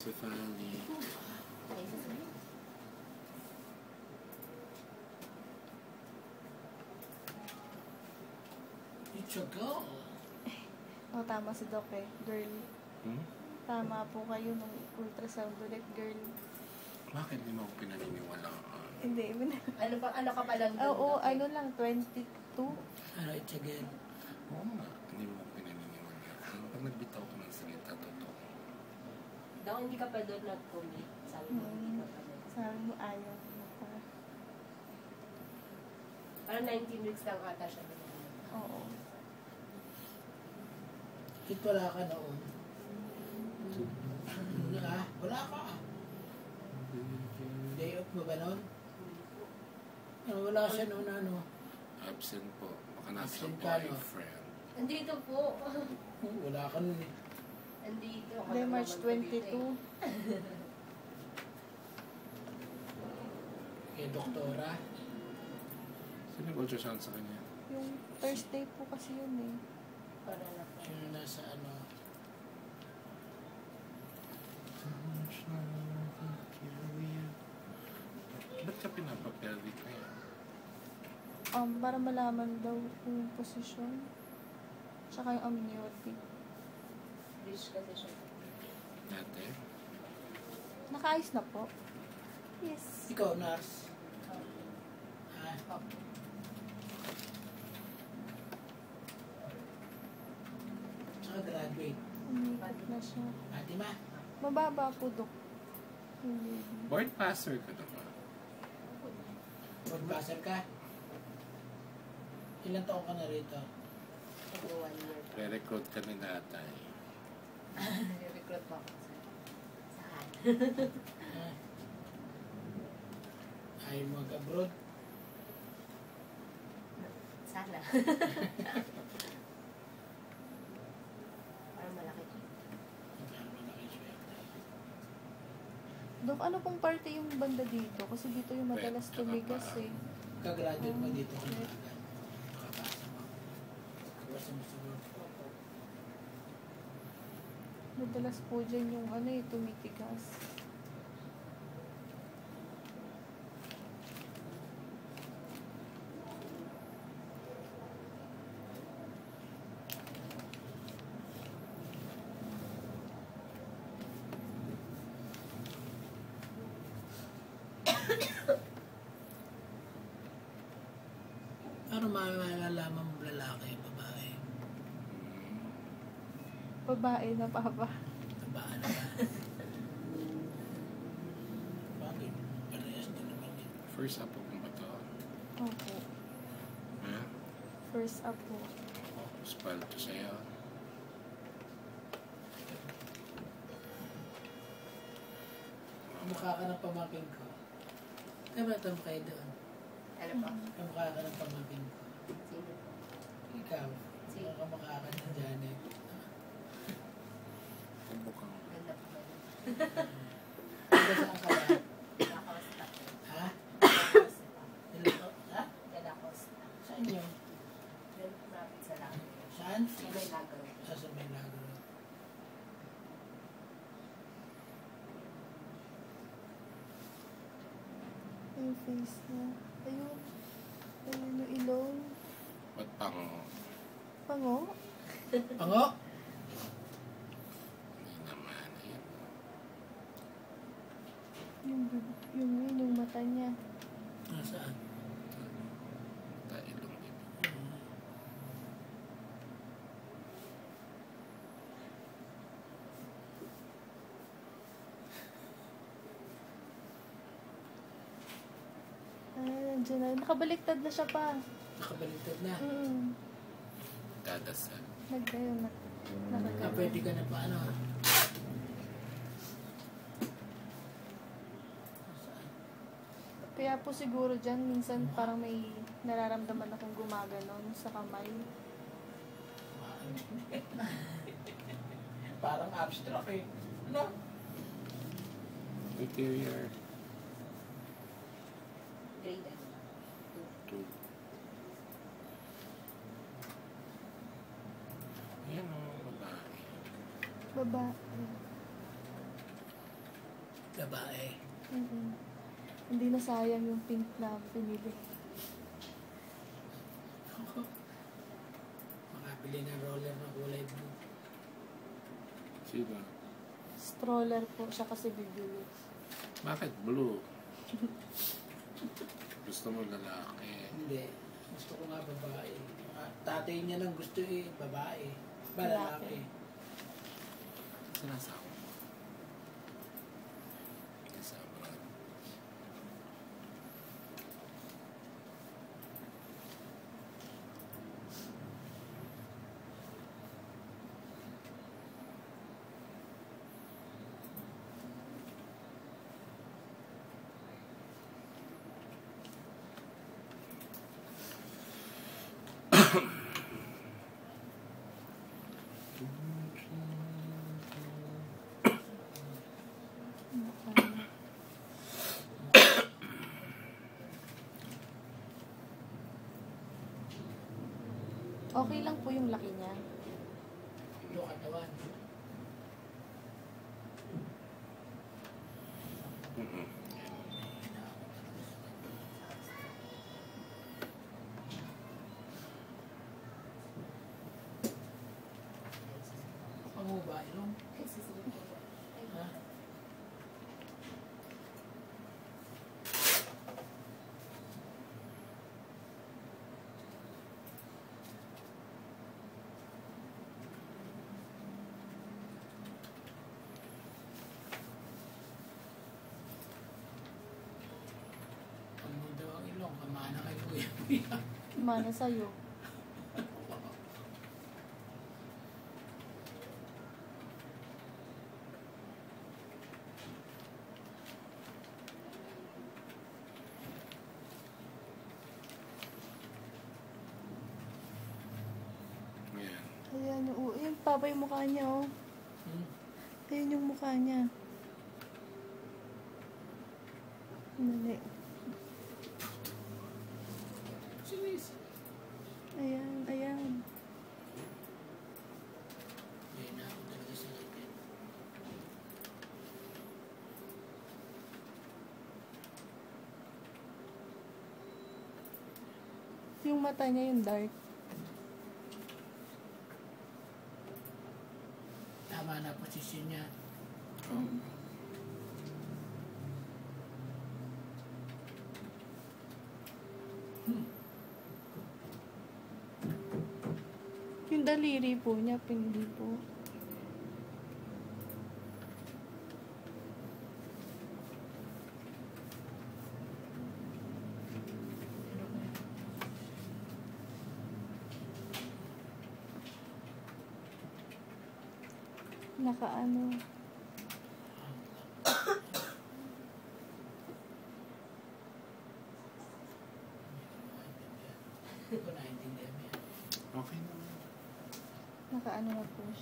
So finally, it's a girl. Oh, tama si Doc eh. Girl. Tama po kayo nung ultrasound ulit, girl. bakit di mo ako pinaniniwalaan? Hindi, Ano ka pa lang? oo, ano lang, 22. Ano, it's a girl. Oo nga, hindi mo ako pinaniniwalaan. Pag nagbitaw ko ng salita, totoo. Daw hindi ka pa doon nag-commit. Sabi mo, hindi ka pa doon. Sabi mo, ayaw mo pa. Parang 19 weeks lang ata siya doon. Oo. Kit wala ka noon. Wala ka. Day off mo ba noon? Ano, wala siya noon, ano? Absent po. Baka nasa Absent ka, no? boyfriend. Andito po. Wala ka noon eh. Andito. Hindi, March 22. Kay doktora. Sino nag-ultrasound sa kanya? Yung Thursday po kasi yun eh. Para na po. Yung nasa ano. Ba't ka pinapapelvic na yan? Para malaman daw yung posisyon. Tsaka yung amniotic. Rich kasi siya. Dati? Nakaayos na po. Yes. Ikaw, nurse. Tsaka graduate. Umikot na siya. Ate ma. Mababa po, Dok. Hindi. Board passer ka naman. Podcaster ka. Ilang taon ka na rito? Ako 1 year. Re-recruit ka ni tatay. Recruit po ako. Saan? Ayaw mo mag-abroad? Sana. Parang malaki. Dok, ano pong parte yung banda dito? Kasi dito yung madalas tumigas eh. Kagraduate mo dito ka na agad. Makapasa mo. Kapasa mo sa work. Madalas po dyan yung ano eh, tumitigas. Ano malalaman mo lalaki, babae? Babae na papa. Babae na ba? Bakit? Parehas na naman yun. First up po ba ito? Opo. Ha? First up po. Spoiled to sa'yo. Mukha ka ng pamangkin ko. Kaya ba kayo doon? Ano po? Kamukha ka ng pamangkin ko. Sino po? Ikaw, Sino? kamukha ka ng Janet. Mukhang Ganda po ba? Taga saan ka ba? Ganakosta. Ha? Ganakosta. Nilito? Ha? Ganakosta. Saan yun? Yun, malapit sa langit. Saan? Sa may lagaw. Sa may lago. Yung face niya. Ayun. Ayun yung ilong. ba't pango? Pango? Pango? Hindi naman. Ayan. Yung mata niya. Nasaan? Ilong din. Nandiyan na. Nakabaliktad na siya pa. Nakabaliktad na. Dadasal. Nagkayon na. Pwede ka na pa ano? Nasaan? Kaya po siguro dyan, minsan parang may nararamdaman akong gumaganon sa kamay. Parang abstract eh. Ano? Interior. Grade ano? 2. Ayan o, babae. Babae. Babae. Hindi na sayang yung pink na pinili. Ako. Makabili ng roller na kulay blue. Sino? Stroller po siya kasi bibili. Bakit blue? Gusto mo lalaki? Hindi. Gusto ko nga babae. Tatay niya lang gusto babae. Lalaki. Lalaki. Sinasawa mo. Sa abroad. Okay lang po yung laki niya. Blue katawan. Ang ba? Ilong? Ha? Ang mundo ang ilong, kamana kay Kuya. Mana sa'yo. Ayan. Ayan yung papa yung mukha niya, oh. Ayan yung mukha niya. Dali. Sinis. Ayan, ayan. Ayun na ako talaga sa litin. Yung mata niya yung dark. Tama na posisyon niya. Yung daliri po niya, hindi po. Nakaano. Hindi ko naintindihan yan. Okay naman. Nakaano na po siya.